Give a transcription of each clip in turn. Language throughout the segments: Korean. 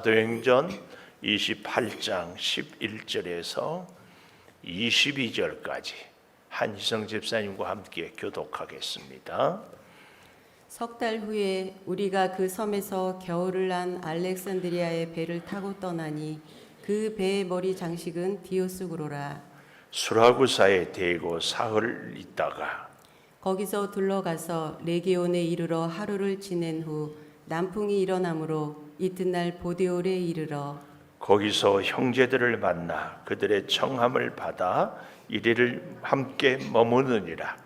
사도행전 28장 11절에서 22절까지 한희성 집사님과 함께 교독하겠습니다. 석 달 후에 우리가 그 섬에서 겨울을 난 알렉산드리아의 배를 타고 떠나니 그 배의 머리 장식은 디오스구로라. 수라구사에 대고 사흘 있다가 거기서 둘러가서 레기온에 이르러 하루를 지낸 후 남풍이 일어나므로 이튿날 보디올에 이르러 거기서 형제들을 만나 그들의 청함을 받아 이리를 함께 머무느니라.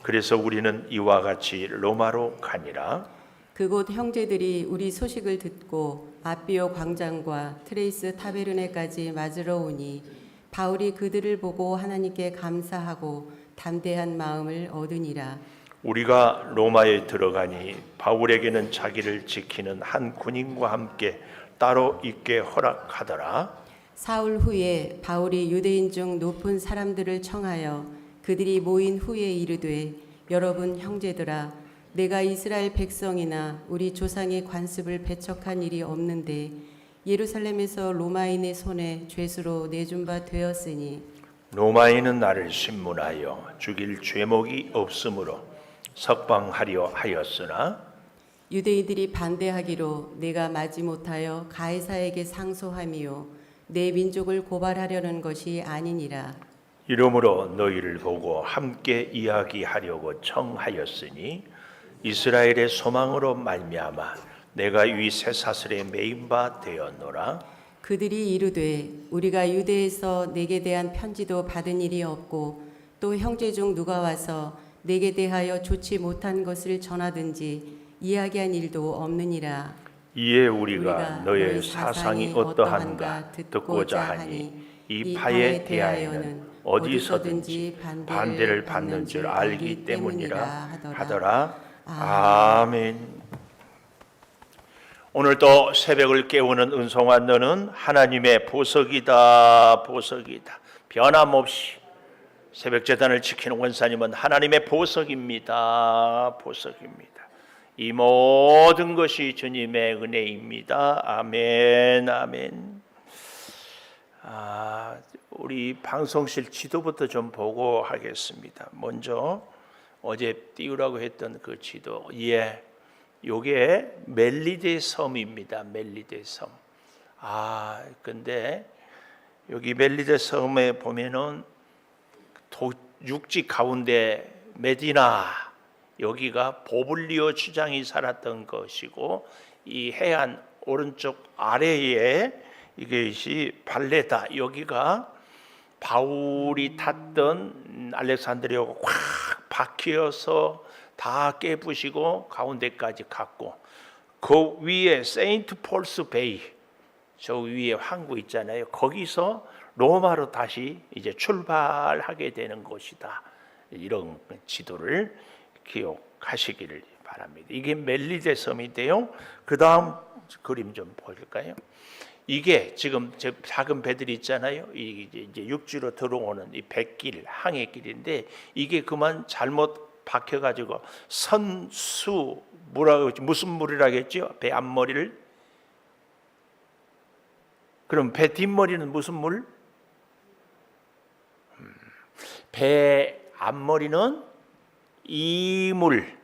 그래서 우리는 이와 같이 로마로 가니라. 그곳 형제들이 우리 소식을 듣고 아비오 광장과 트레이스 타베르네까지 맞으러 오니 바울이 그들을 보고 하나님께 감사하고 담대한 마음을 얻으니라. 우리가 로마에 들어가니 바울에게는 자기를 지키는 한 군인과 함께 따로 있게 허락하더라. 사흘 후에 바울이 유대인 중 높은 사람들을 청하여 그들이 모인 후에 이르되, 여러분 형제들아, 내가 이스라엘 백성이나 우리 조상의 관습을 배척한 일이 없는데 예루살렘에서 로마인의 손에 죄수로 내준 바 되었으니 로마인은 나를 신문하여 죽일 죄목이 없으므로 석방하려 하였으나 유대인들이 반대하기로 내가 마지못하여 가이사에게 상소함이요 내 민족을 고발하려는 것이 아니니라. 이러므로 너희를 보고 함께 이야기하려고 청하였으니 이스라엘의 소망으로 말미암아 내가 이 쇠사슬에 매인 바 되었노라. 그들이 이르되 우리가 유대에서 내게 대한 편지도 받은 일이 없고 또 형제 중 누가 와서 내게 대하여 좋지 못한 것을 전하든지 이야기한 일도 없느니라. 이에 우리가 너의 사상이 어떠한가 듣고자 하니 이 파에 대하여는 어디서든지 반대를 받는 줄 알기 때문이라 하더라. 아멘. 오늘도 새벽을 깨우는 은송아, 너는 하나님의 보석이다. 보석이다. 변함없이 새벽 제단을 지키는 원사님은 하나님의 보석입니다. 보석입니다. 이 모든 것이 주님의 은혜입니다. 아멘. 아멘. 우리 방송실 지도부터 좀 보고 하겠습니다. 먼저 어제 띄우라고 했던 그 지도. 요게 멜리데 섬입니다. 멜리데 섬. 근데 여기 멜리데 섬에 보면은 육지 가운데 메디나, 여기가 보블리오 주장이 살았던 것이고, 이 해안 오른쪽 아래에 이것이 발레다. 여기가 바울이 탔던 알렉산드리아가 확 박혀서 다 깨부시고 가운데까지 갔고, 그 위에 세인트 폴스 베이, 저 위에 항구 있잖아요. 거기서 로마로 다시 이제 출발하게 되는 것이다. 이런 지도를 기억하시기를 바랍니다. 이게 멜리데 섬인데요. 그 다음 그림 좀 볼까요? 이게 지금 작은 배들이 있잖아요. 이제 육지로 들어오는 이 백길, 항해길인데, 이게 그만 잘못 박혀가지고 선수, 무슨 물이라겠죠? 배 앞머리를. 그럼 배 뒷머리는 무슨 물? 배 앞머리는 이물,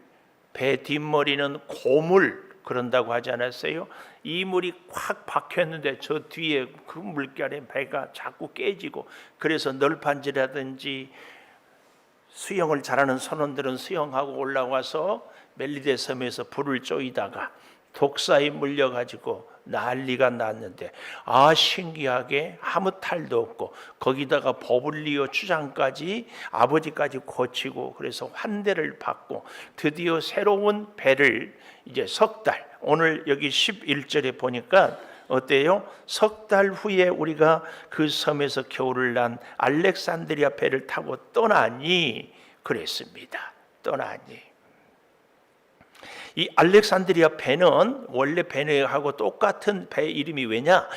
배 뒷머리는 고물, 그런다고 하지 않았어요? 이물이 확 박혔는데 저 뒤에 그 물결에 배가 자꾸 깨지고, 그래서 널판지라든지 수영을 잘하는 선원들은 수영하고 올라와서 멜리데 섬에서 불을 쪼이다가 독사에 물려가지고 난리가 났는데, 신기하게 아무 탈도 없고, 거기다가 버블리오 추장까지 아버지까지 고치고, 그래서 환대를 받고 드디어 새로운 배를 이제 석 달, 오늘 여기 11절에 보니까 어때요? 석 달 후에 우리가 그 섬에서 겨울을 난 알렉산드리아 배를 타고 떠나니 그랬습니다. 떠나니. 이 알렉산드리아 배는 원래 배하고 똑같은 배 이름이 왜냐?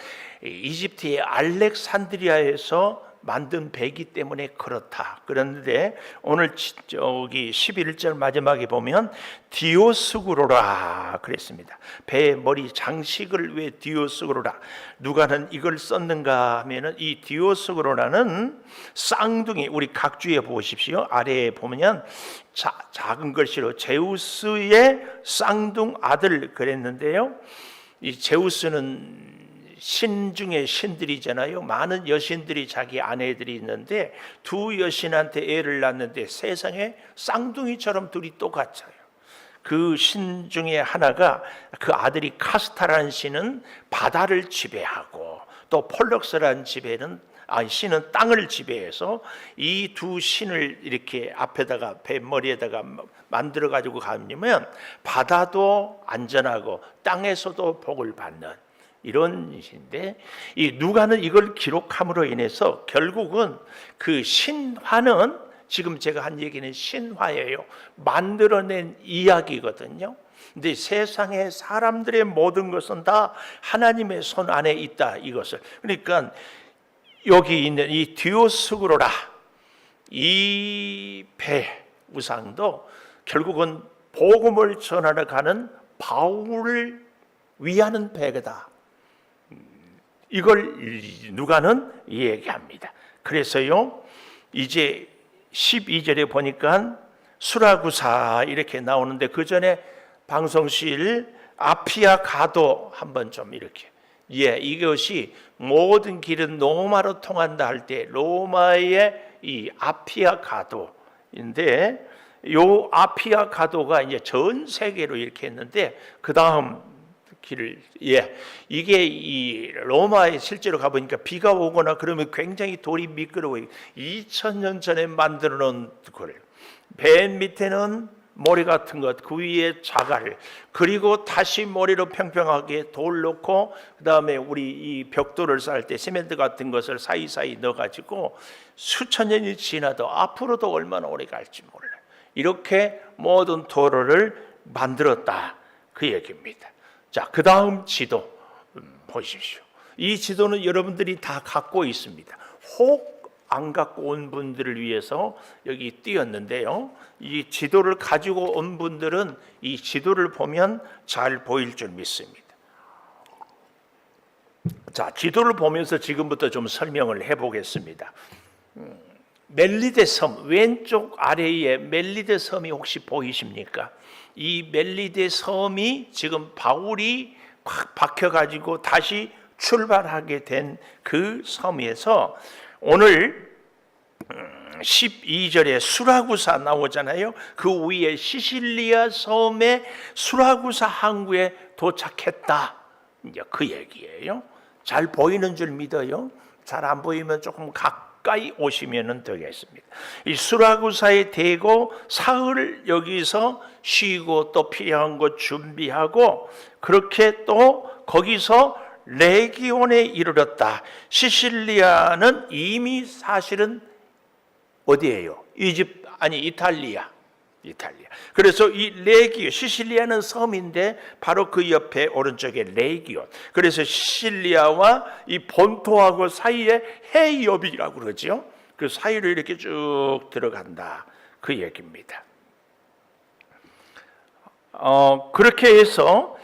이집트의 알렉산드리아에서 만든 배이기 때문에 그렇다. 그런데 오늘 저기 11절 마지막에 보면 디오스구로라 그랬습니다. 배의 머리 장식을 왜 디오스구로라? 누가는 이걸 썼는가 하면은 이 디오스구로라는 쌍둥이, 우리 각주에 보십시오. 아래에 보면 작은 글씨로 제우스의 쌍둥 아들 그랬는데요. 이 제우스는 신 중에 신들이잖아요. 많은 여신들이 자기 아내들이 있는데 두 여신한테 애를 낳는데 세상에 쌍둥이처럼 둘이 똑같아요. 그 신 중에 하나가, 그 아들이 카스타라는 신은 바다를 지배하고 또 폴럭스라는 신은 땅을 지배해서 이 두 신을 이렇게 앞에다가 뱃머리에다가 만들어 가지고 가면 바다도 안전하고 땅에서도 복을 받는 이런 신인데, 이 누가는 이걸 기록함으로 인해서 결국은 그 신화는, 지금 제가 한 얘기는 신화예요. 만들어낸 이야기거든요. 근데 세상의 사람들의 모든 것은 다 하나님의 손 안에 있다, 이것을. 그러니까 여기 있는 이 디오스구로라, 이 배 우상도 결국은 복음을 전하러 가는 바울을 위하는 배다. 이걸 누가는 얘기합니다. 그래서요, 이제 12절에 보니까 수라구사 이렇게 나오는데, 그 전에 방송실 아피아 가도 한번 좀 이렇게, 이것이 모든 길은 로마로 통한다 할 때 로마의 이 아피아 가도인데, 요 아피아 가도가 이제 전 세계로 이렇게 했는데, 그 다음 길을, 이게 이 로마에 실제로 가보니까 비가 오거나 그러면 굉장히 돌이 미끄러워요. 2000년 전에 만들어 놓은 걸, 배 밑에는 모래 같은 것, 그 위에 자갈, 그리고 다시 모래로 평평하게 돌 넣고, 그 다음에 우리 이 벽돌을 쌓을 때 시멘트 같은 것을 사이사이 넣어가지고 수천 년이 지나도 앞으로도 얼마나 오래 갈지 몰라요. 이렇게 모든 도로를 만들었다, 그 얘기입니다. 자, 그 다음 지도 보십시오. 이 지도는 여러분들이 다 갖고 있습니다. 혹 안 갖고 온 분들을 위해서 여기 띄었는데요. 이 지도를 가지고 온 분들은 이 지도를 보면 잘 보일 줄 믿습니다. 자, 지도를 보면서 지금부터 좀 설명을 해보겠습니다. 멜리데 섬, 왼쪽 아래에 멜리데 섬이 혹시 보이십니까? 이 멜리데 섬이 지금 바울이 확 박혀가지고 다시 출발하게 된 그 섬에서 오늘 12절에 수라구사 나오잖아요. 그 위에 시실리아 섬의 수라구사 항구에 도착했다, 이제 그 얘기예요. 잘 보이는 줄 믿어요. 잘 안 보이면 조금 가까이 오시면 되겠습니다. 이 수라구사에 대고 사흘 여기서 쉬고 또 필요한 것 준비하고, 그렇게 또 거기서 레기온에 이르렀다. 시실리아는 이미 사실은 어디예요? 이탈리아. 그래서 이 레기온, 시실리아는 섬인데 바로 그 옆에 오른쪽에 레기온. 그래서 시실리아와 이 본토하고 사이에 해협이라고 그러죠. 그 사이로 이렇게 쭉 들어간다, 그 얘기입니다. 그렇게 해서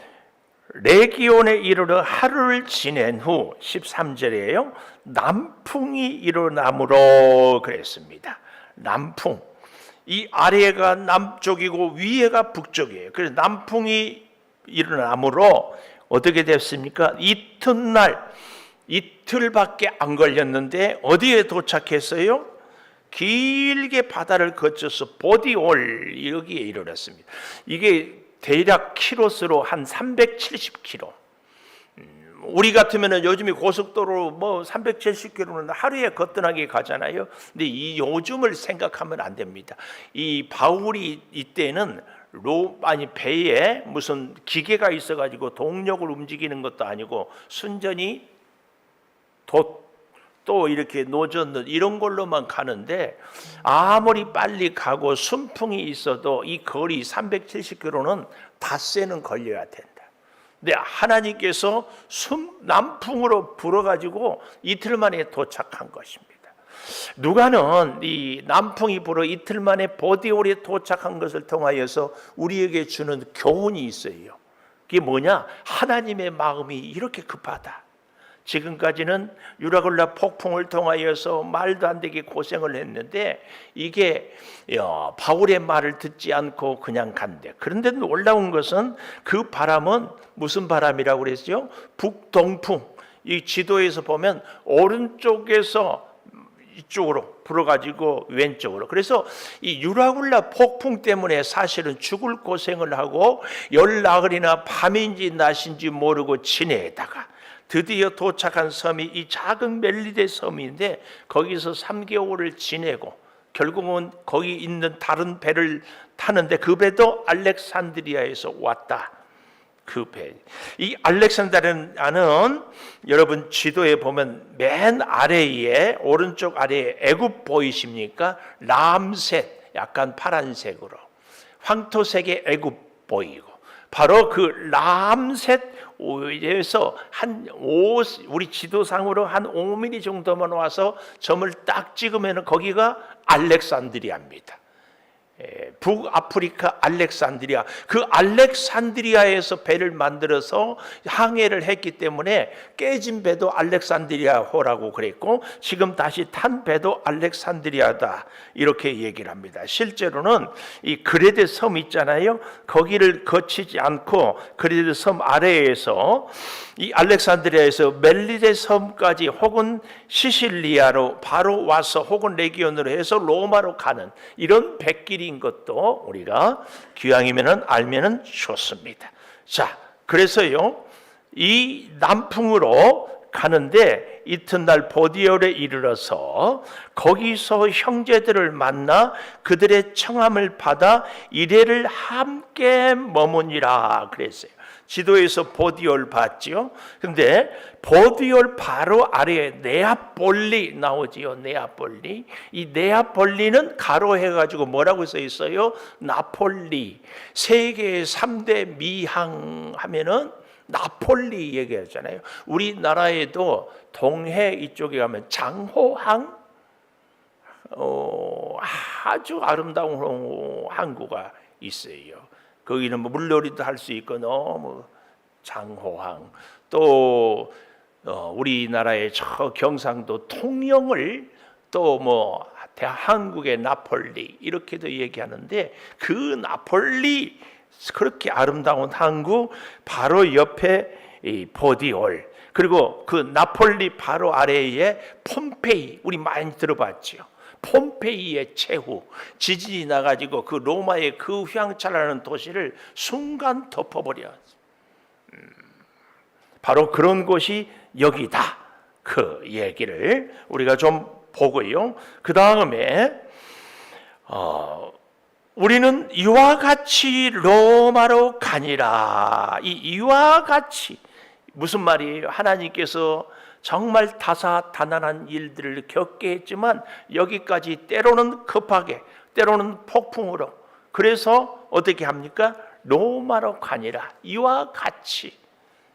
레기온에 이르러 하루를 지낸 후 13절이에요. 남풍이 일어나므로 그랬습니다. 남풍. 이 아래가 남쪽이고 위에가 북쪽이에요. 그래서 남풍이 일어나므로 어떻게 됐습니까? 이틀밖에 안 걸렸는데 어디에 도착했어요? 길게 바다를 거쳐서 보디올, 여기에 이르렀습니다. 이게 대략 키로수로 한 370km. 우리 같으면 요즘에 고속도로 370km는 하루에 거뜬하게 가잖아요. 근데 이 요즘을 생각하면 안 됩니다. 이 바울이 이때는 배에 무슨 기계가 있어가지고 동력을 움직이는 것도 아니고 순전히 또 이렇게 노젓는 이런 걸로만 가는데, 아무리 빨리 가고 순풍이 있어도 이 거리 370km는 닷새는 걸려야 된다. 근데 하나님께서 남풍으로 불어가지고 이틀 만에 도착한 것입니다. 누가는 이 남풍이 불어 이틀 만에 보디올에 도착한 것을 통하여서 우리에게 주는 교훈이 있어요. 그게 뭐냐? 하나님의 마음이 이렇게 급하다. 지금까지는 유라굴라 폭풍을 통하여서 말도 안 되게 고생을 했는데 이게 바울의 말을 듣지 않고 그냥 간대. 그런데 놀라운 것은 그 바람은 무슨 바람이라고 그랬죠? 북동풍. 이 지도에서 보면 오른쪽에서 이쪽으로 불어가지고 왼쪽으로. 그래서 이 유라굴라 폭풍 때문에 사실은 죽을 고생을 하고 열나흘이나 밤인지 낮인지 모르고 지내다가 드디어 도착한 섬이 이 작은 멜리데 섬인데 거기서 3개월을 지내고 결국은 거기 있는 다른 배를 타는데 그 배도 알렉산드리아에서 왔다. 그 배. 이 알렉산드리아는 여러분 지도에 보면 맨 아래에 오른쪽 아래에 애굽 보이십니까? 람셋 약간 파란색으로 황토색의 애굽 보이고 바로 그 람셋에서 우리 지도상으로 한 5mm 정도만 와서 점을 딱 찍으면 거기가 알렉산드리아입니다. 북아프리카 알렉산드리아. 그 알렉산드리아에서 배를 만들어서 항해를 했기 때문에 깨진 배도 알렉산드리아호라고 그랬고 지금 다시 탄 배도 알렉산드리아다 이렇게 얘기를 합니다. 실제로는 이 그레데 섬 있잖아요. 거기를 거치지 않고 그레데 섬 아래에서 이 알렉산드리아에서 멜리데 섬까지 혹은 시실리아로 바로 와서 혹은 레기온으로 해서 로마로 가는 이런 백길인 것도 우리가 기왕이면 알면 좋습니다. 자, 그래서요 이 남풍으로 가는데 이튿날 보디올에 이르러서 거기서 형제들을 만나 그들의 청함을 받아 이레를 함께 머무니라 그랬어요. 지도에서 보디올 봤죠. 근데 보디올 바로 아래에 네아폴리 나오지요. 네아폴리. 이 네아폴리는 가로해가지고 뭐라고 써 있어요? 나폴리. 세계의 3대 미항 하면은 나폴리 얘기하잖아요. 우리나라에도 동해 이쪽에 가면 장호항, 아주 아름다운 항구가 있어요. 거기는 뭐 물놀이도 할 수 있고 너무 장호항. 또 우리나라의 저 경상도 통영을 또 뭐 한국의 나폴리 이렇게도 얘기하는데 그 나폴리 그렇게 아름다운 항구 바로 옆에 이 보디올 그리고 그 나폴리 바로 아래에 폼페이 우리 많이 들어봤죠. 폼페이의 최후 지진이 나가지고 그 로마의 그 휘황찬란한 도시를 순간 덮어버려. 바로 그런 곳이 여기다. 그 얘기를 우리가 좀 보고요. 그 다음에 우리는 이와 같이 로마로 가니라. 이와 같이 무슨 말이에요? 하나님께서 정말 다사다난한 일들을 겪게 했지만 여기까지 때로는 급하게 때로는 폭풍으로 그래서 어떻게 합니까? 로마로 가니라. 이와 같이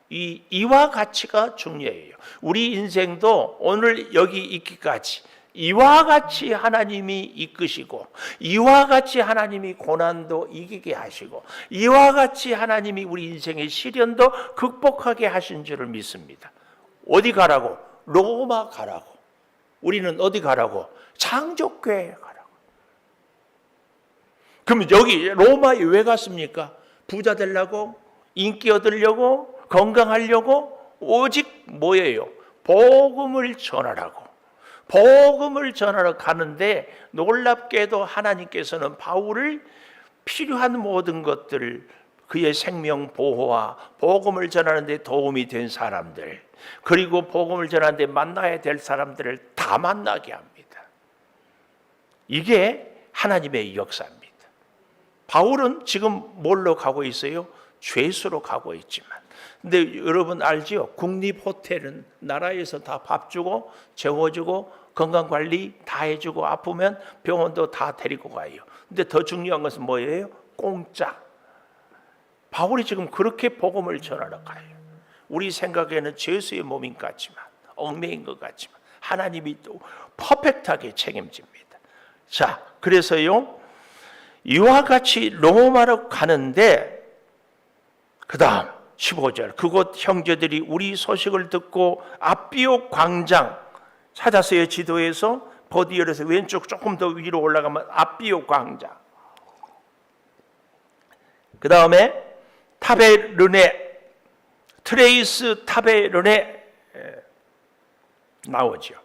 이와 같이가 중요해요. 우리 인생도 오늘 여기 있기까지 이와 같이 하나님이 이끄시고 이와 같이 하나님이 고난도 이기게 하시고 이와 같이 하나님이 우리 인생의 시련도 극복하게 하신 줄을 믿습니다. 어디 가라고? 로마 가라고. 우리는 어디 가라고? 창조교회 가라고. 그럼 여기 로마에 왜 갔습니까? 부자 되려고? 인기 얻으려고? 건강하려고? 오직 뭐예요? 복음을 전하라고. 복음을 전하러 가는데 놀랍게도 하나님께서는 바울을 필요한 모든 것들을 그의 생명 보호와 복음을 전하는 데 도움이 된 사람들 그리고 복음을 전하는 데 만나야 될 사람들을 다 만나게 합니다. 이게 하나님의 역사입니다. 바울은 지금 뭘로 가고 있어요? 죄수로 가고 있지만 근데 여러분 알지요? 국립호텔은 나라에서 다 밥 주고 재워주고 건강관리 다 해주고 아프면 병원도 다 데리고 가요. 근데 더 중요한 것은 뭐예요? 공짜. 바울이 지금 그렇게 복음을 전하러 가요. 우리 생각에는 죄수의 몸인 것 같지만 얽매인 것 같지만 하나님이 또 퍼펙트하게 책임집니다. 자, 그래서요, 이와 같이 로마로 가는데, 그 다음 15절, 그곳 형제들이 우리 소식을 듣고 아비오 광장 찾았어요. 지도에서 버디얼에서 왼쪽 조금 더 위로 올라가면 아비오 광장, 그 다음에 타베르네, 트레이스 타베르네 나오죠.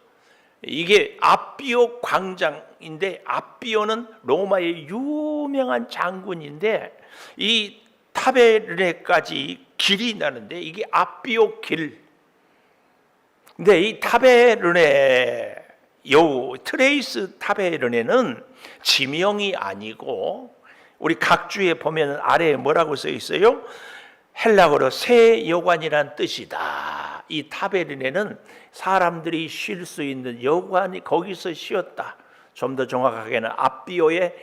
이게 아비오 광장인데, 아비오는 로마의 유명한 장군인데, 이 타베르네까지 길이 나는데 이게 아비오 길. 근데 이 타베르네, 요 트레이스 타베르네는 지명이 아니고, 우리 각주에 보면 아래에 뭐라고 써 있어요? 헬라어로 새 여관이란 뜻이다. 이 타베르네는 사람들이 쉴 수 있는 여관이 거기서 쉬었다. 좀 더 정확하게는 아비오의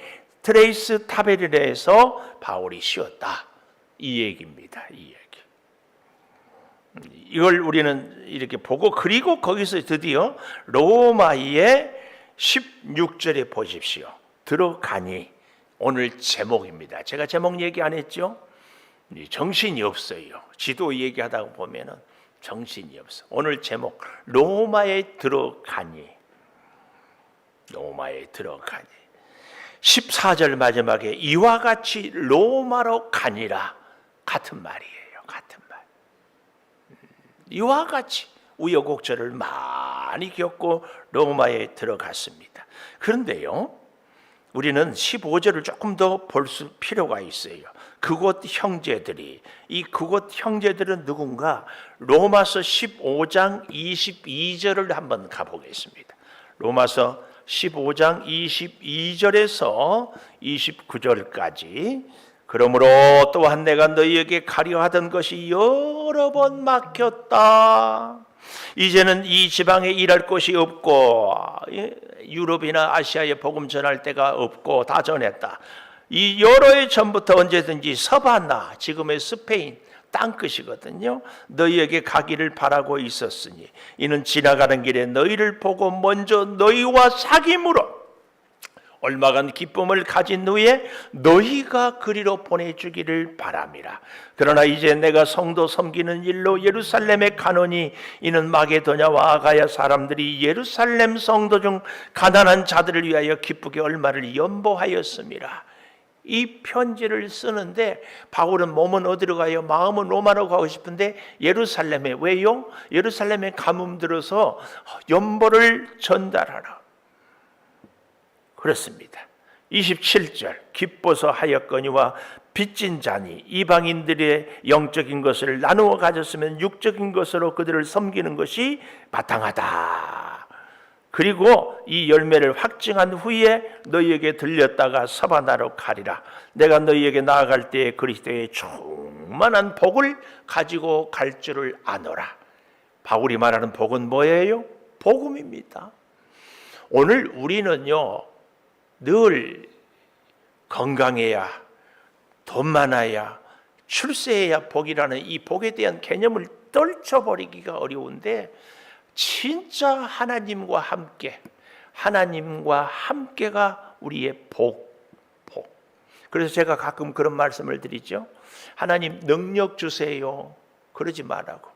트레이스 타베르네에서 바울이 쉬었다. 이 얘기입니다. 이 얘기. 이걸 우리는 이렇게 보고, 그리고 거기서 드디어 로마의 16절에 보십시오. 들어가니, 오늘 제목입니다. 제가 제목 얘기 안 했죠? 정신이 없어요. 지도 얘기하다 보면은 정신이 없어. 오늘 제목, 로마에 들어가니. 로마에 들어가니. 14절 마지막에 이와 같이 로마로 가니라. 같은 말이에요. 같은 말. 이와 같이 우여곡절을 많이 겪고 로마에 들어갔습니다. 그런데요, 우리는 15절을 조금 더 볼 필요가 있어요. 그곳 형제들이, 이 그곳 형제들은 누군가? 로마서 15장 22절을 한번 가보겠습니다. 로마서 15장 22절에서 29절까지. 그러므로 또한 내가 너희에게 가려 하던 것이 여러 번 막혔다. 이제는 이 지방에 일할 곳이 없고, 유럽이나 아시아에 복음 전할 데가 없고 다 전했다. 이 여러 해 전부터 언제든지 서바나, 지금의 스페인 땅끝이거든요, 너희에게 가기를 바라고 있었으니 이는 지나가는 길에 너희를 보고 먼저 너희와 사귐으로 얼마간 기쁨을 가진 후에 너희가 그리로 보내주기를 바람이라. 그러나 이제 내가 성도 섬기는 일로 예루살렘에 가노니 이는 마게도냐와 아가야 사람들이 예루살렘 성도 중 가난한 자들을 위하여 기쁘게 얼마를 연보하였음이라. 이 편지를 쓰는데 바울은 몸은 어디로 가요? 마음은 로마로 가고 싶은데 예루살렘에. 왜요? 예루살렘에 가뭄 들어서 연보를 전달하라. 그렇습니다. 27절, 기뻐서 하였거니와 빚진 자니 이방인들의 영적인 것을 나누어 가졌으면 육적인 것으로 그들을 섬기는 것이 마땅하다. 그리고 이 열매를 확증한 후에 너희에게 들렸다가 서바나로 가리라. 내가 너희에게 나아갈 때에 그리스도의 충만한 복을 가지고 갈 줄을 아노라. 바울이 말하는 복은 뭐예요? 복음입니다. 오늘 우리는요, 늘 건강해야, 돈 많아야, 출세해야 복이라는 이 복에 대한 개념을 떨쳐버리기가 어려운데, 진짜 하나님과 함께가 우리의 복. 그래서 제가 가끔 그런 말씀을 드리죠. 하나님 능력 주세요. 그러지 말라고.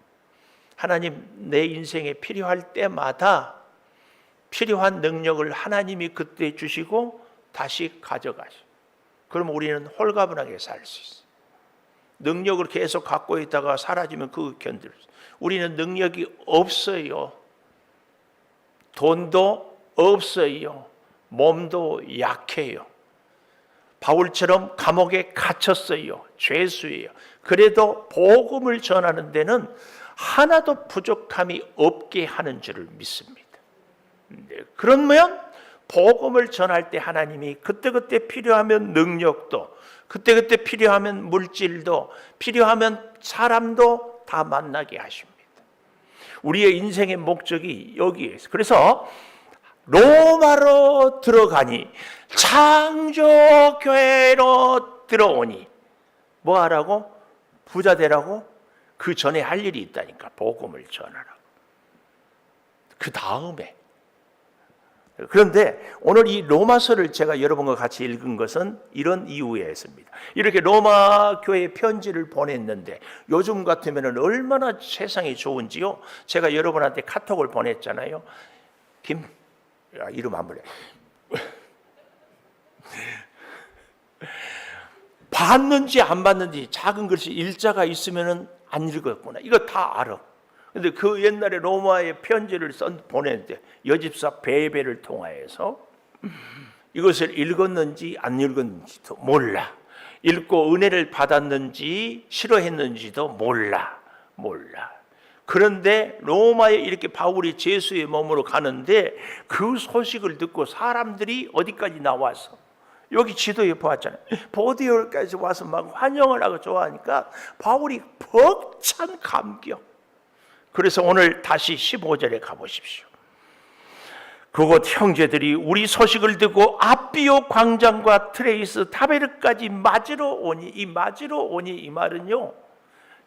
하나님 내 인생에 필요할 때마다 필요한 능력을 하나님이 그때 주시고 다시 가져가죠. 그럼 우리는 홀가분하게 살 수 있어요. 능력을 계속 갖고 있다가 사라지면 그거 견딜 수 있어요. 우리는 능력이 없어요. 돈도 없어요. 몸도 약해요. 바울처럼 감옥에 갇혔어요. 죄수예요. 그래도 복음을 전하는 데는 하나도 부족함이 없게 하는 줄을 믿습니다. 그러면 복음을 전할 때 하나님이 그때그때 필요하면 능력도, 그때그때 필요하면 물질도, 필요하면 사람도 다 만나게 하십니다. 우리의 인생의 목적이 여기에서. 그래서 로마로 들어가니, 창조교회로 들어오니 뭐 하라고? 부자 되라고? 그 전에 할 일이 있다니까. 복음을 전하라고. 그 다음에. 그런데 오늘 이 로마서를 제가 여러분과 같이 읽은 것은 이런 이유에서입니다. 이렇게 로마 교회에 편지를 보냈는데 요즘 같으면 얼마나 세상이 좋은지요. 제가 여러분한테 카톡을 보냈잖아요. 이름 안 불려. 봤는지 안 봤는지 작은 글씨 일자가 있으면 안 읽었구나. 이거 다 알아. 근데 그 옛날에 로마에 편지를 보냈는데 여집사 베베를 통하여서 이것을 읽었는지 안 읽었는지도 몰라. 읽고 은혜를 받았는지 싫어했는지도 몰라. 그런데 로마에 이렇게 바울이 제수의 몸으로 가는데 그 소식을 듣고 사람들이 어디까지 나와서 여기 지도에 보았잖아요. 보디올까지 와서 막 환영을 하고 좋아하니까 바울이 벅찬 감격. 그래서 오늘 다시 15절에 가보십시오. 그곳 형제들이 우리 소식을 듣고 아비오 광장과 트레이스 타베르까지 맞으러 오니, 이 말은요,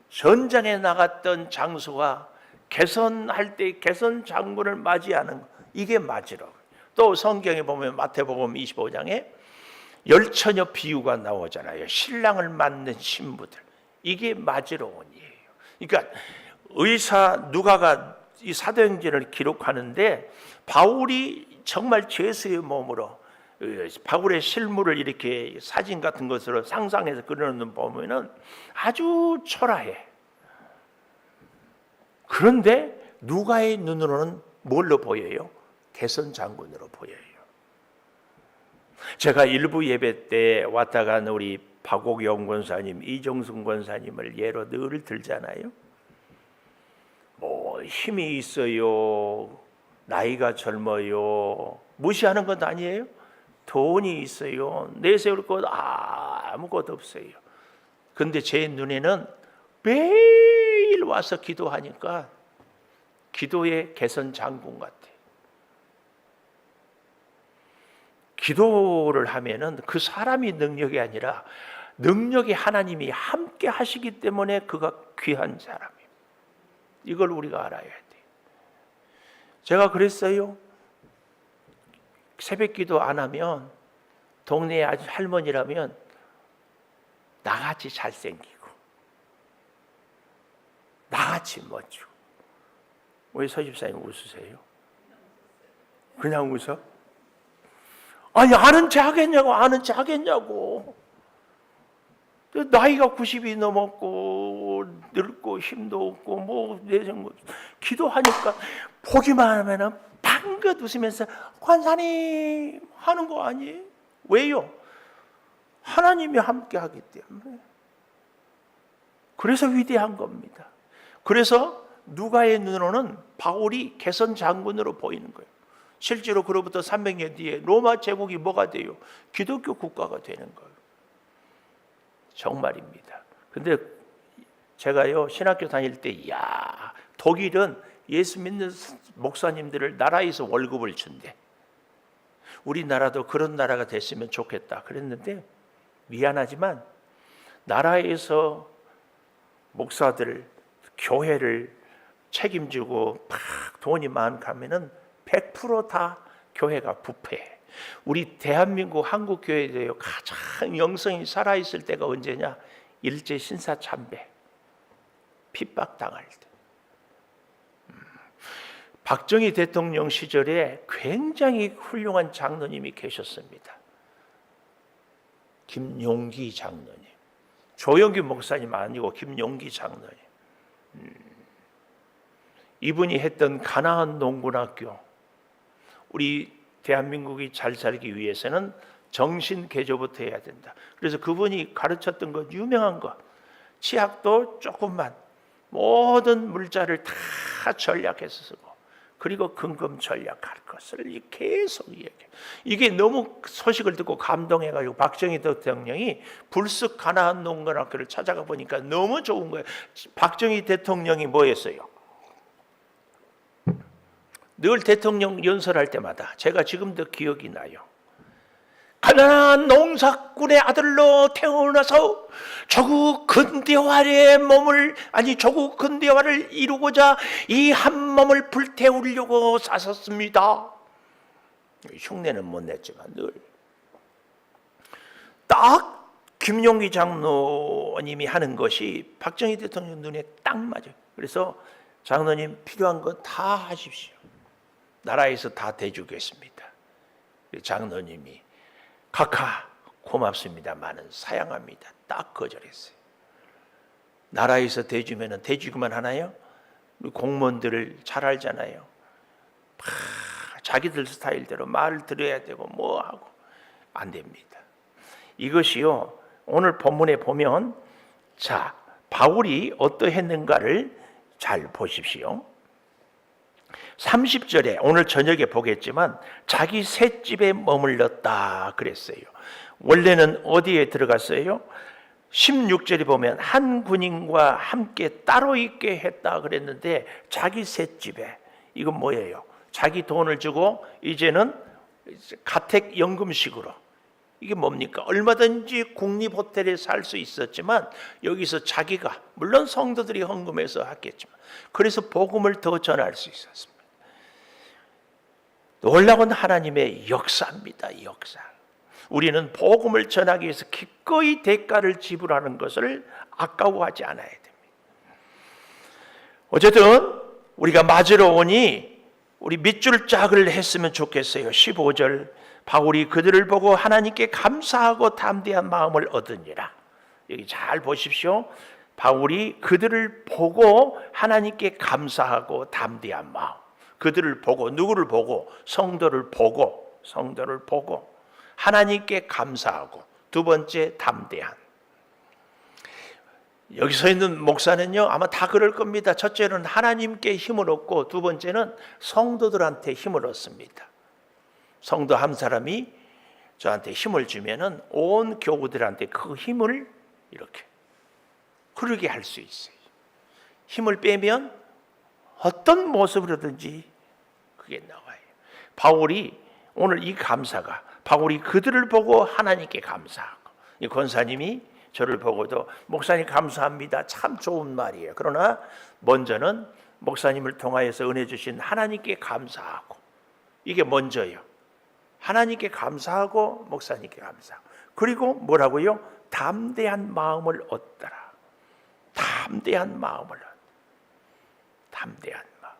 전장에 나갔던 장수가 개선할 때 개선 장군을 맞이하는 거, 이게 맞으러. 또 성경에 보면 마태복음 25장에 열처녀 비유가 나오잖아요. 신랑을 맞는 신부들, 이게 맞으러 오니에요. 그러니까 의사 누가가 이 사도행전을 기록하는데 바울이 정말 죄수의 몸으로 바울의 실물을 이렇게 사진 같은 것으로 상상해서 그려놓는 보면은 아주 초라해. 그런데 누가의 눈으로는 뭘로 보여요? 개선 장군으로 보여요. 제가 일부 예배 때 왔다 간 우리 박옥영 권사님, 이종승 권사님을 예로 늘 들잖아요. 힘이 있어요. 나이가 젊어요. 무시하는 건 아니에요. 돈이 있어요. 내세울 것 아무것도 없어요. 근데 제 눈에는 매일 와서 기도하니까 기도의 개선 장군 같아. 기도를 하면은 그 사람이 능력이 아니라 능력이 하나님이 함께 하시기 때문에 그가 귀한 사람이에요. 이걸 우리가 알아야 돼. 제가 그랬어요. 새벽 기도 안 하면 동네에 아주 할머니라면 나같이 잘생기고 나같이 멋지고. 왜 서집사님 웃으세요? 그냥 웃어? 아니 아는 체 하겠냐고. 나이가 90이 넘었고 늙고 힘도 없고 뭐 내생 기도하니까 보기만 하면은 방긋 웃으면서 권사님 하는 거 아니에요? 왜요? 하나님이 함께 하기 때문에. 그래서 위대한 겁니다. 그래서 누가의 눈으로는 바울이 개선 장군으로 보이는 거예요. 실제로 그로부터 300년 뒤에 로마 제국이 뭐가 돼요? 기독교 국가가 되는 거예요. 정말입니다. 근데 제가요 신학교 다닐 때 독일은 예수 믿는 목사님들을 나라에서 월급을 준대. 우리나라도 그런 나라가 됐으면 좋겠다 그랬는데 미안하지만 나라에서 목사들 교회를 책임지고 막 돈이 많으면은 100% 다 교회가 부패해. 우리 대한민국 한국 교회에요 가장 영성이 살아있을 때가 언제냐? 일제 신사 참배 핍박당할 때. 박정희 대통령 시절에 굉장히 훌륭한 장로님이 계셨습니다. 김용기 장로님. 조영규 목사님 아니고 김용기 장로님. 이분이 했던 가나안 농군학교, 우리 대한민국이 잘 살기 위해서는 정신 개조부터 해야 된다. 그래서 그분이 가르쳤던 것, 유명한 것, 치약도 조금만, 모든 물자를 다 전략해서 쓰고, 그리고 근검 전략할 것을 계속 이야기해요. 이게 너무 소식을 듣고 감동해가지고 박정희 대통령이 불쑥 가나안 농군학교를 찾아가 보니까 너무 좋은 거예요. 박정희 대통령이 뭐 했어요? 늘 대통령 연설할 때마다 제가 지금도 기억이 나요. 가난한 농사꾼의 아들로 태어나서 조국 근대화의 몸을 조국 근대화를 이루고자 이 한 몸을 불태우려고 사셨습니다. 흉내는 못 냈지만 늘 딱 김용기 장로님이 하는 것이 박정희 대통령 눈에 딱 맞아요. 그래서 장로님 필요한 거 다 하십시오. 나라에서 다 대주겠습니다. 장로님이 각하 고맙습니다만은 사양합니다. 딱 거절했어요. 나라에서 대주면은 대주기만 하나요? 우리 공무원들을 잘 알잖아요. 자기들 스타일대로 말을 들어야 되고 뭐 하고 안 됩니다. 이것이요, 오늘 본문에 보면 자, 바울이 어떠했는가를 잘 보십시오. 30절에 오늘 저녁에 보겠지만 자기 셋집에 머물렀다 그랬어요. 원래는 어디에 들어갔어요? 16절에 보면 한 군인과 함께 따로 있게 했다 그랬는데 자기 셋집에, 이건 뭐예요? 자기 돈을 주고 이제는 가택연금식으로, 이게 뭡니까? 얼마든지 국립호텔에 살 수 있었지만 여기서 자기가, 물론 성도들이 헌금해서 했겠지만, 그래서 복음을 더 전할 수 있었습니다. 놀라운 하나님의 역사입니다. 역사. 우리는 복음을 전하기 위해서 기꺼이 대가를 지불하는 것을 아까워하지 않아야 됩니다. 어쨌든 우리가 맞으러 오니 우리 밑줄 짝을 했으면 좋겠어요. 15절, 바울이 그들을 보고 하나님께 감사하고 담대한 마음을 얻으니라. 여기 잘 보십시오. 바울이 그들을 보고 하나님께 감사하고 담대한 마음. 그들을 보고, 누구를 보고? 성도를 보고, 성도를 보고 하나님께 감사하고, 두 번째 담대한. 여기 서 있는 목사는요 아마 다 그럴 겁니다. 첫째는 하나님께 힘을 얻고, 두 번째는 성도들한테 힘을 얻습니다. 성도 한 사람이 저한테 힘을 주면은 온 교우들한테 그 힘을 이렇게 흐르게 할 수 있어요. 힘을 빼면 어떤 모습으로든지 그게 나와요. 바울이 오늘 이 감사가, 바울이 그들을 보고 하나님께 감사하고, 이 권사님이 저를 보고도 목사님 감사합니다, 참 좋은 말이에요. 그러나 먼저는 목사님을 통하여서 은혜 주신 하나님께 감사하고, 이게 먼저요. 하나님께 감사하고 목사님께 감사하고, 그리고 뭐라고요? 담대한 마음을 얻더라. 담대한 마음을 얻. 담대한 마음.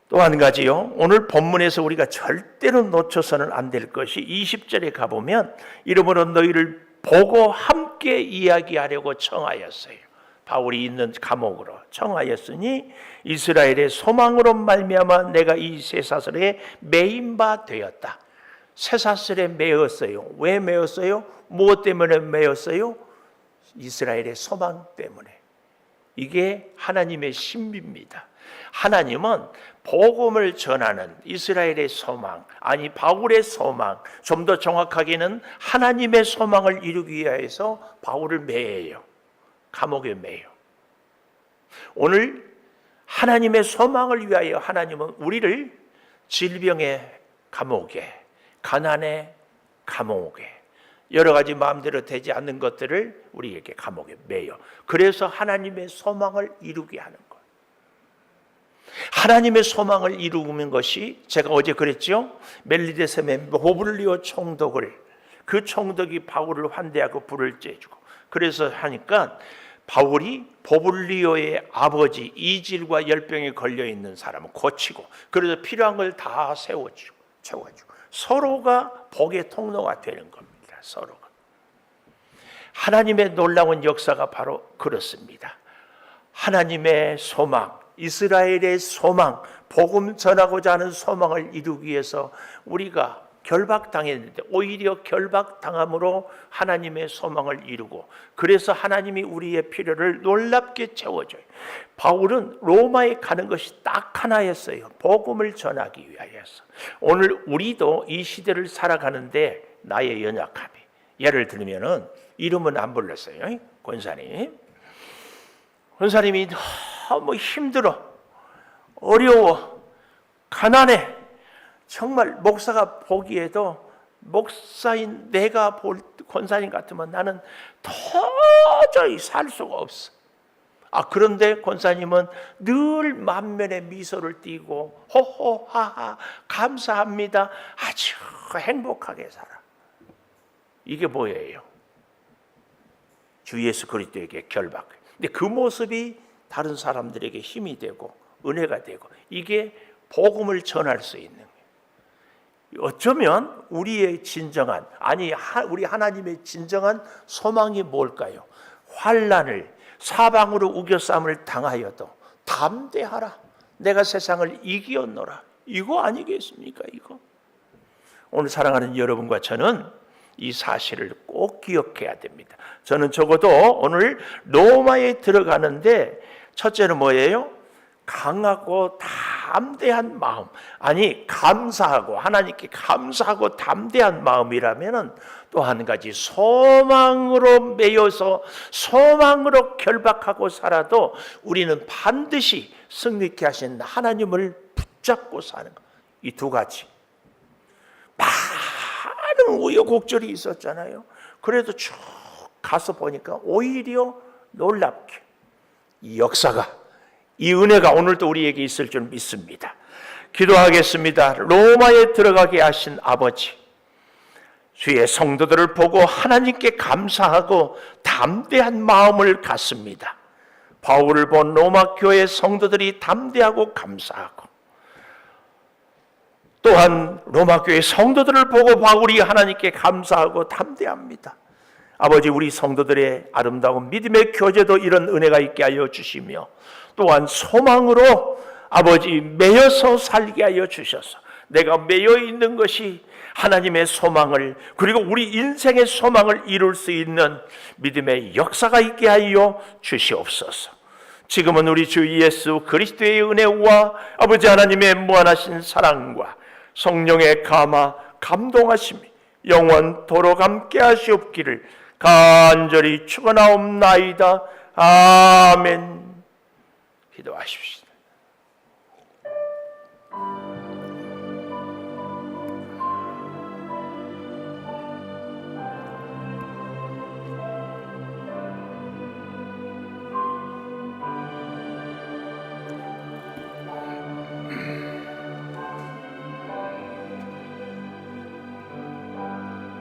또 한 가지요. 오늘 본문에서 우리가 절대로 놓쳐서는 안 될 것이 20절에 가보면 이러므로 너희를 보고 함께 이야기하려고 청하였어요. 바울이 있는 감옥으로 청하였으니 이스라엘의 소망으로 말미암아 내가 이 쇠사슬에 매인 바 되었다. 쇠사슬에 매었어요. 왜 매었어요? 무엇 때문에 매었어요? 이스라엘의 소망 때문에. 이게 하나님의 신비입니다. 하나님은 복음을 전하는 이스라엘의 소망, 아니 바울의 소망, 좀 더 정확하게는 하나님의 소망을 이루기 위해서 바울을 매예요. 감옥에 매요. 오늘 하나님의 소망을 위하여 하나님은 우리를 질병의 감옥에, 가난의 감옥에, 여러 가지 마음대로 되지 않는 것들을 우리에게 감옥에 매요. 그래서 하나님의 소망을 이루게 하는 것. 하나님의 소망을 이루는 것이, 제가 어제 그랬죠? 멜리데셈의 보블리오 총독을, 그 총독이 바울을 환대하고 불을 쬐주고, 그래서 하니까 바울이 보블리오의 아버지 이질과 열병에 걸려있는 사람을 고치고, 그래서 필요한 걸 다 채워주고 서로가 복의 통로가 되는 겁니다. 서로가. 하나님의 놀라운 역사가 바로 그렇습니다. 하나님의 소망, 이스라엘의 소망, 복음 전하고자 하는 소망을 이루기 위해서 우리가 결박당했는데 오히려 결박당함으로 하나님의 소망을 이루고, 그래서 하나님이 우리의 필요를 놀랍게 채워줘요. 바울은 로마에 가는 것이 딱 하나였어요. 복음을 전하기 위하여서. 오늘 우리도 이 시대를 살아가는데 나의 연약함이, 예를 들면은 이름은 안 불렀어요. 권사님이 너무 힘들어, 어려워, 가난해. 정말 목사가 보기에도 목사인 내가 볼 권사님 같으면 나는 도저히 살 수가 없어. 그런데 권사님은 늘 만면에 미소를 띠고 호호하하 감사합니다. 아주 행복하게 살아. 이게 뭐예요? 주 예수 그리스도에게 결박. 근데 그 모습이 다른 사람들에게 힘이 되고 은혜가 되고 이게 복음을 전할 수 있는 거예요. 어쩌면 우리의 진정한 우리 하나님의 진정한 소망이 뭘까요? 환난을 사방으로 우겨쌈을 당하여도 담대하라. 내가 세상을 이기었노라. 이거 아니겠습니까? 이거. 오늘 사랑하는 여러분과 저는 이 사실을 꼭 기억해야 됩니다. 저는 적어도 오늘 로마에 들어가는데 첫째는 뭐예요? 강하고 담대한 마음. 감사하고 하나님께 감사하고 담대한 마음이라면은 또 한 가지 소망으로 매여서 소망으로 결박하고 살아도 우리는 반드시 승리케 하신 하나님을 붙잡고 사는 것. 이 두 가지. 많은 우여곡절이 있었잖아요. 그래도 쭉 가서 보니까 오히려 놀랍게 이 역사가 이 은혜가 오늘도 우리에게 있을 줄 믿습니다. 기도하겠습니다. 로마에 들어가게 하신 아버지, 주의 성도들을 보고 하나님께 감사하고 담대한 마음을 갖습니다. 바울을 본 로마 교회 성도들이 담대하고 감사하고 또한 로마 교회 성도들을 보고 바울이 하나님께 감사하고 담대합니다. 아버지, 우리 성도들의 아름다운 믿음의 교제도 이런 은혜가 있게 하여 주시며 또한 소망으로 아버지 매여서 살게 하여 주셔서 내가 매여 있는 것이 하나님의 소망을 그리고 우리 인생의 소망을 이룰 수 있는 믿음의 역사가 있게 하여 주시옵소서. 지금은 우리 주 예수 그리스도의 은혜와 아버지 하나님의 무한하신 사랑과 성령의 감동하심이 영원토록 함께 하시옵기를 간절히 축원하옵나이다. 아멘. 기도하십시오.